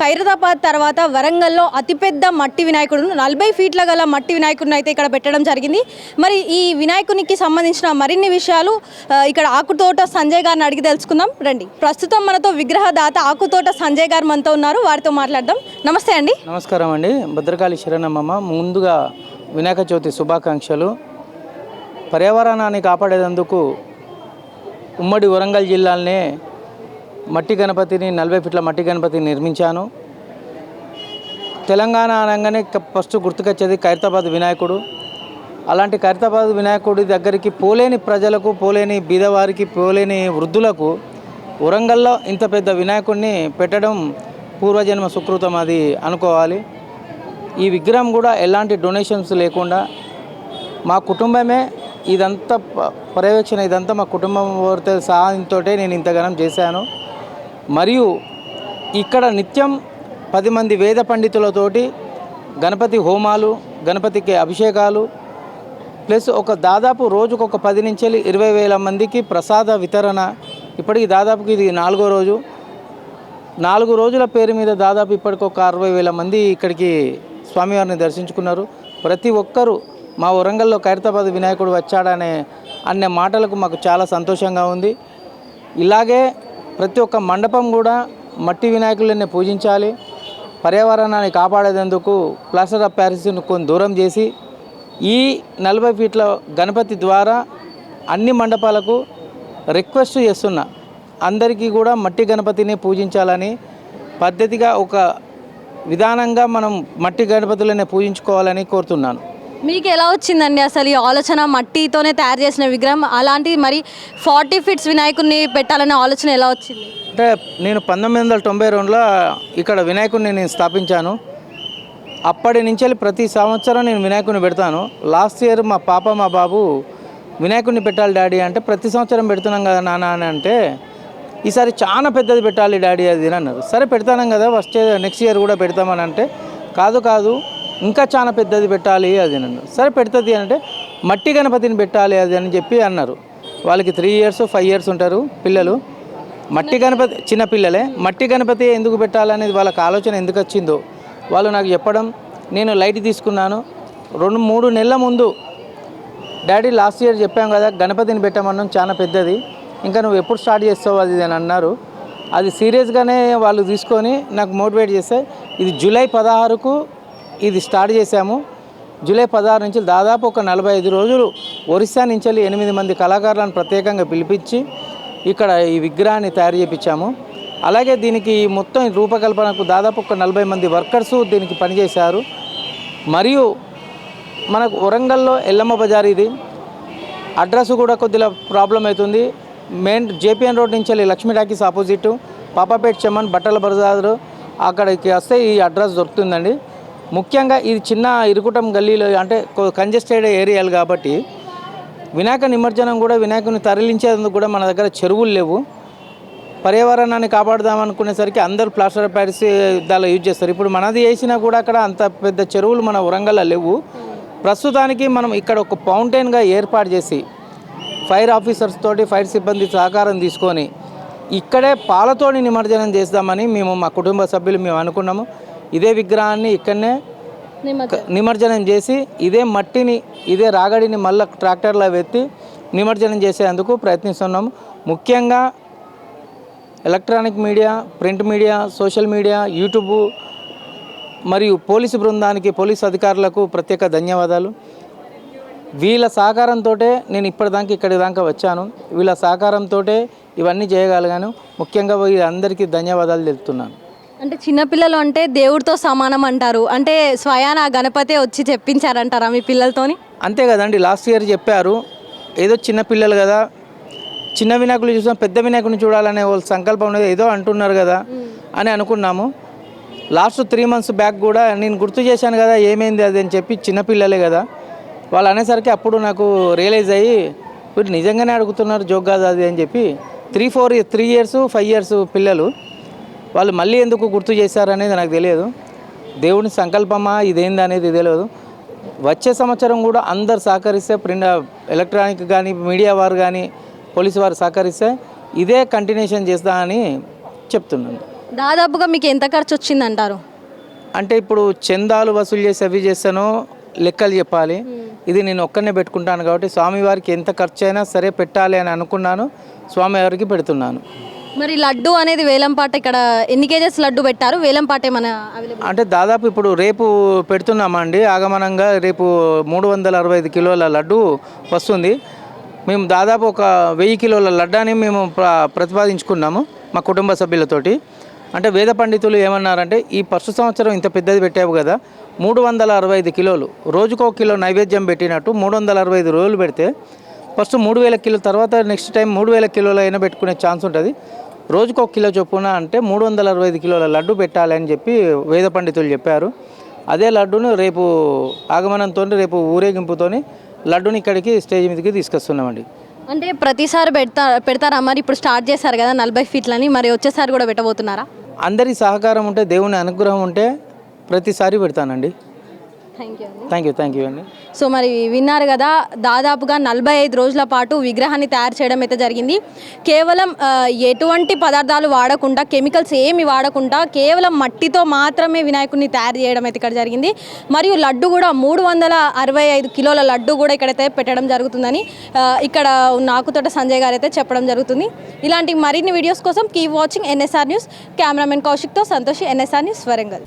ఖైరతాబాద్ తర్వాత వరంగల్లో అతిపెద్ద మట్టి వినాయకుడు 40 ఫీట్ల గల మట్టి వినాయకుడిని అయితే ఇక్కడ పెట్టడం జరిగింది. మరి ఈ వినాయకునికి సంబంధించిన మరిన్ని విషయాలు ఇక్కడ ఆకుతోట సంజయ్ గారిని అడిగి తెలుసుకుందాం రండి. ప్రస్తుతం మనతో విగ్రహదాత ఆకుతోట సంజయ్ గారు మనతో ఉన్నారు, వారితో మాట్లాడదాం. నమస్తే అండి. నమస్కారం అండి. భద్రకాళి శరణమ్మ. ముందుగా వినాయక చవితి శుభాకాంక్షలు. పర్యావరణాన్ని కాపాడేందుకు ఉమ్మడి వరంగల్ జిల్లాలోనే మట్టి గణపతిని 40 ఫీట్ల మట్టి గణపతిని నిర్మించాను. తెలంగాణ అనగానే ఫస్ట్ గుర్తుకొచ్చేది ఖైరతాబాద్ వినాయకుడు. అలాంటి ఖైరతాబాద్ వినాయకుడి దగ్గరికి పోలేని ప్రజలకు, పోలేని బీదవారికి, పోలేని వృద్ధులకు వరంగల్లో ఇంత పెద్ద వినాయకుడిని పెట్టడం పూర్వజన్మ సుకృతం అది అనుకోవాలి. ఈ విగ్రహం కూడా ఎలాంటి డొనేషన్స్ లేకుండా మా కుటుంబమే ఇదంతా పర్యవేక్షణ, ఇదంతా మా కుటుంబం సహాయంతో నేను ఇంతగానం చేశాను. మరియు ఇక్కడ నిత్యం 10 మంది వేద పండితులతోటి గణపతి హోమాలు, గణపతికి అభిషేకాలు, ప్లస్ దాదాపు రోజుకు ఒక 10 నుంచి 20,000 మందికి ప్రసాద వితరణ. ఇప్పటికి దాదాపుకి ఇది 4వ రోజు. 4 రోజుల పేరు మీద దాదాపు ఇప్పటికి ఒక 60,000 మంది ఇక్కడికి స్వామివారిని దర్శించుకున్నారు. ప్రతి ఒక్కరూ మా వరంగల్లో ఖైరతాబాద్ వినాయకుడు అనే మాటలకు మాకు చాలా సంతోషంగా ఉంది. ఇలాగే ప్రతి ఒక్క మండపం కూడా మట్టి వినాయకులనే పూజించాలి. పర్యావరణాన్ని కాపాడేందుకు ప్లాస్టర్ ఆఫ్ ప్యారిస్ను కొంచెం దూరం చేసి ఈ 40 ఫీట్ల గణపతి ద్వారా అన్ని మండపాలకు రిక్వెస్ట్ చేస్తున్నా, అందరికీ కూడా మట్టి గణపతిని పూజించాలని పద్ధతిగా ఒక విధానంగా మనం మట్టి గణపతులనే పూజించుకోవాలని కోరుతున్నాను. మీకు ఎలా వచ్చిందండి అసలు ఈ ఆలోచన? మట్టితోనే తయారు చేసిన విగ్రహం, అలాంటి మరి 40 ఫీట్స్ వినాయకుడిని పెట్టాలనే ఆలోచన ఎలా వచ్చింది? అంటే నేను 1992లో ఇక్కడ వినాయకుడిని నేను స్థాపించాను. అప్పటి నుంచి ప్రతి సంవత్సరం నేను వినాయకుడిని పెడతాను. లాస్ట్ ఇయర్ మా పాప మా బాబు వినాయకుడిని పెట్టాలి డాడీ అంటే, ప్రతి సంవత్సరం పెడుతున్నాం కదా నాన్న అని అంటే, ఈసారి చాలా పెద్దది పెట్టాలి డాడీ అది అని అన్నారు. సరే పెడతాను కదా, నెక్స్ట్ ఇయర్ కూడా పెడతామని అంటే, కాదు ఇంకా చాలా పెద్దది పెట్టాలి అది అని అన్నారు. సరే పెడుతుంది అంటే మట్టి గణపతిని పెట్టాలి అది అని చెప్పి అన్నారు. వాళ్ళకి 3 ఇయర్స్ 5 ఇయర్స్ ఉంటారు పిల్లలు. మట్టి గణపతి చిన్న పిల్లలే. మట్టి గణపతి ఎందుకు పెట్టాలనేది వాళ్ళకి ఆలోచన ఎందుకు వచ్చిందో వాళ్ళు నాకు చెప్పడం, నేను లైట్ తీసుకున్నాను. 2-3 నెలల ముందు డాడీ లాస్ట్ ఇయర్ చెప్పాం కదా గణపతిని పెట్టమన్నాం, చాలా పెద్దది, ఇంకా నువ్వు ఎప్పుడు స్టార్ట్ చేస్తావు అది అని అన్నారు. అది సీరియస్గానే వాళ్ళు తీసుకొని నాకు మోటివేట్ చేస్తే ఇది జూలై 16కు ఇది స్టార్ట్ చేశాము. జూలై 16 నుంచి దాదాపు ఒక 45 రోజులు ఒరిస్సా నుంచి 8 మంది కళాకారులను ప్రత్యేకంగా పిలిపించి ఇక్కడ ఈ విగ్రహాన్ని తయారు చేయించాము. అలాగే దీనికి మొత్తం రూపకల్పనకు దాదాపు ఒక 40 మంది వర్కర్సు దీనికి పనిచేశారు. మరియు మనకు వరంగల్లో ఎల్లమ్మ బజార్, ఇది అడ్రస్ కూడా కొద్దిగా ప్రాబ్లం అవుతుంది. మెయిన్ జేపీఎన్ రోడ్ నుంచి లక్ష్మీ టాకీస్ ఆపోజిట్ పాపాపేట్ చెమ్మన్ బట్టల బజార్ అక్కడికి వస్తే ఈ అడ్రస్ దొరుకుతుందండి. ముఖ్యంగా ఇది చిన్న ఇరుకుటం గల్లీలో, అంటే కంజెస్టెడ్ ఏరియాలు కాబట్టి వినాయక నిమజ్జనం కూడా, వినాయకుని తరలించేందుకు కూడా మన దగ్గర చెరువులు లేవు. పర్యావరణాన్ని కాపాడుదామనుకునేసరికి అందరూ ప్లాస్టర్ ఆఫ్ ప్యారిస్ దానిలో యూజ్ చేస్తారు. ఇప్పుడు మనది వేసినా కూడా అక్కడ అంత పెద్ద చెరువులు మన వరంగల్లో లేవు. ప్రస్తుతానికి మనం ఇక్కడ ఒక ఫౌంటైన్గా ఏర్పాటు చేసి ఫైర్ ఆఫీసర్స్ తోటి, ఫైర్ సిబ్బంది సహకారం తీసుకొని ఇక్కడే పాలతోని నిమజ్జనం చేద్దామని మా కుటుంబ సభ్యులు మేము అనుకున్నాము. ఇదే విగ్రహాన్ని ఇక్కడనే నిమజ్జనం చేసి ఇదే మట్టిని, ఇదే రాగడిని మళ్ళీ ట్రాక్టర్లో వెత్తి నిమజ్జనం చేసేందుకు ప్రయత్నిస్తున్నాము. ముఖ్యంగా electronic media, print media, social media, YouTube మరియు పోలీసు బృందానికి, పోలీసు అధికారులకు ప్రత్యేక ధన్యవాదాలు. వీళ్ళ సహకారంతో నేను ఇక్కడి దాకా వచ్చాను. వీళ్ళ సహకారంతో ఇవన్నీ చేయగలిగాను. ముఖ్యంగా వీళ్ళందరికీ ధన్యవాదాలు తెలుపుతున్నాను. అంటే చిన్నపిల్లలు అంటే దేవుడితో సమానం అంటారు, అంటే స్వయాన గణపతి వచ్చి చెప్పించారంటారా మీ పిల్లలతోని? అంతే కదండి, లాస్ట్ ఇయర్ చెప్పారు. ఏదో చిన్న పిల్లలు కదా, చిన్న వినాయకులు చూసాం, పెద్ద వినాయకుని చూడాలనే వాళ్ళ సంకల్పం ఏదో అంటున్నారు కదా అని అనుకున్నాము. లాస్ట్ 3 months బ్యాక్ కూడా నేను గుర్తు చేశాను కదా ఏమైంది అది అని చెప్పి, చిన్నపిల్లలే కదా వాళ్ళు అనేసరికి అప్పుడు నాకు రియలైజ్ అయ్యి వీళ్ళు నిజంగానే అడుగుతున్నారు, జోక్ కాదు అది అని చెప్పి 3 ఇయర్స్ 5 ఇయర్స్ పిల్లలు వాళ్ళు మళ్ళీ ఎందుకు గుర్తు చేశారనేది నాకు తెలియదు. దేవుని సంకల్పమా ఇదేంది అనేది తెలియదు. వచ్చే సంవత్సరం కూడా అందరు సహకరిస్తే, ఎలక్ట్రానిక్ కానీ, మీడియా వారు కానీ, పోలీసు వారు సహకరిస్తే ఇదే కంటిన్యూషన్ చేస్తామని చెప్తున్నాను. దాదాపుగా మీకు ఎంత ఖర్చు వచ్చింది అంటారు? అంటే ఇప్పుడు చందాలు వసూలు చేసి అవి చేస్తానో లెక్కలు చెప్పాలి. ఇది నేను ఒక్కనే పెట్టుకుంటాను కాబట్టి స్వామివారికి ఎంత ఖర్చు అయినా సరే పెట్టాలి అని అనుకున్నాను, స్వామివారికి పెడుతున్నాను. మరి లడ్డు అనేది వేలంపాట ఇక్కడ ఎన్ని కేజెస్ లడ్డు పెట్టారు? వేలంపాట ఏమైనా అవైలబుల్? అంటే దాదాపు ఇప్పుడు రేపు పెడుతున్నామండి. ఆగమనంగా రేపు 365 కిలోల లడ్డు వస్తుంది. మేము దాదాపు ఒక 1000 కిలోల లడ్డాని మేము ప్రతిపాదించుకున్నాము మా కుటుంబ సభ్యులతోటి. అంటే వేద పండితులు ఏమన్నారంటే, ఈ ఫస్ట్ సంవత్సరం ఇంత పెద్దది పెట్టావు కదా, 365 కిలోలు రోజుకో కిలో నైవేద్యం పెట్టినట్టు 365 రోజులు పెడితే ఫస్ట్ 3000 కిలో తర్వాత నెక్స్ట్ టైం 3000 కిలోలు అయినా పెట్టుకునే ఛాన్స్ ఉంటుంది. రోజుకో కిలో చొప్పున అంటే 365 కిలోల లడ్డు పెట్టాలి అని చెప్పి వేద పండితులు చెప్పారు. అదే లడ్డును రేపు ఆగమనంతో రేపు ఊరేగింపుతో లడ్డుని ఇక్కడికి స్టేజ్ మీదకి తీసుకొస్తున్నామండి. అంటే ప్రతిసారి పెడతారా? మరి ఇప్పుడు స్టార్ట్ చేశారు కదా 40 ఫీట్లని, మరి వచ్చేసారి కూడా పెట్టబోతున్నారా? అందరి సహకారం ఉంటే, దేవుని అనుగ్రహం ఉంటే ప్రతిసారి పెడతానండి. థ్యాంక్ యూ అండి. సో మరి విన్నారు కదా, దాదాపుగా 45 రోజుల పాటు విగ్రహాన్ని తయారు చేయడం అయితే జరిగింది. కేవలం ఎటువంటి పదార్థాలు వాడకుండా, కెమికల్స్ ఏమి వాడకుండా కేవలం మట్టితో మాత్రమే వినాయకుడిని తయారు చేయడం అయితే ఇక్కడ జరిగింది. మరియు లడ్డు కూడా 365 కిలోల లడ్డు కూడా ఇక్కడైతే పెట్టడం జరుగుతుందని ఇక్కడ ఉన్న ఆకుతోట సంజయ్ గారు అయితే చెప్పడం జరుగుతుంది. ఇలాంటి మరిన్ని వీడియోస్ కోసం keep watching NSR news. Cameraman కౌశిక్తో సంతోషి, NSR న్యూస్, వరంగల్.